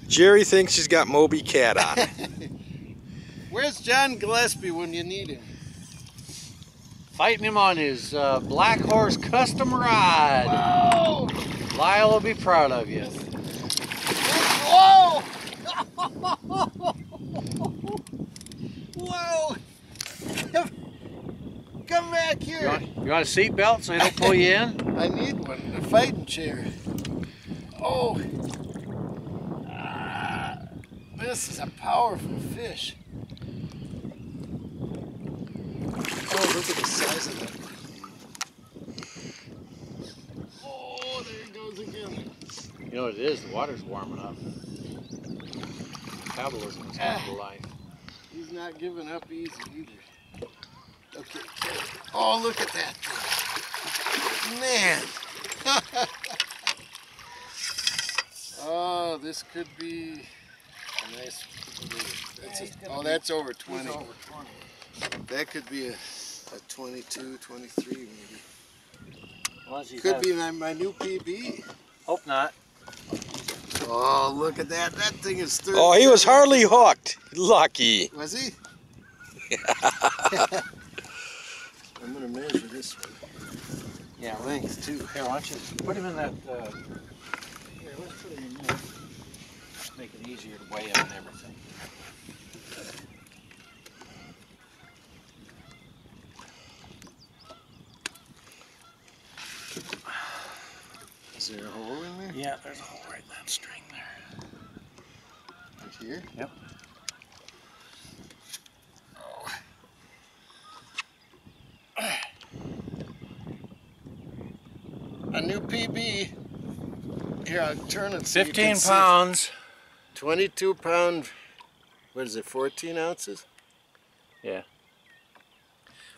Jerry thinks he's got Moby Cat on. Where's John Gillespie when you need him? Fighting him on his Blackhorse Custom ride. Whoa! Lyle will be proud of you. Whoa! Whoa! Come back here. You want a seat belt so he don't pull you in? I need one, a fighting chair. Oh! This is a powerful fish. Oh, look at the size of that. Oh, there he goes again. You know what it is? The water's warming up. Metabolism is half the life. He's not giving up easy either. Okay. Oh, look at that thing. Man. Oh, this could be a nice. That's over 20. Over 20. That could be a 22, 23 maybe. Could Could be my new PB. Hope not. Oh, look at that. That thing is 30. Oh, he was hardly hooked. Lucky. Was he? I'm going to measure this one. Yeah, Length too. Here, why don't you put him in that, here, let's put him in there. Make it easier to weigh him and everything. Is there a hole in there? Yeah, there's a hole right in that string there. Right here? Yep. A new PB. Here, I'll turn it so you 15 can see. pounds. 22 pound, what is it, 14 ounces? Yeah.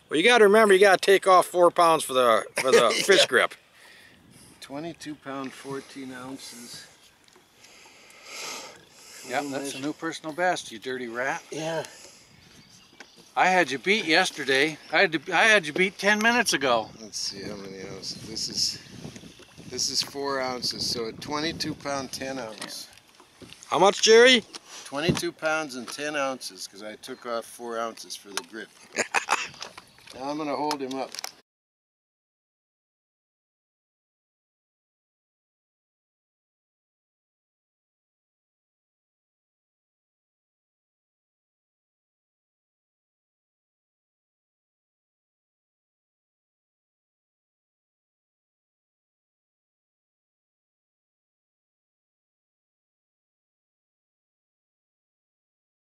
Well, you got to remember, you got to take off 4 pounds for the fish grip. 22 pound, 14 ounces. Yep, that's a new personal best, you dirty rat. Yeah. I had you beat yesterday. I had you beat 10 minutes ago. Let's see how many ounces. This is 4 ounces, so a 22 pound, 10 ounce. How much, Jerry? 22 pounds and 10 ounces, because I took off 4 ounces for the grip. Now I'm going to hold him up.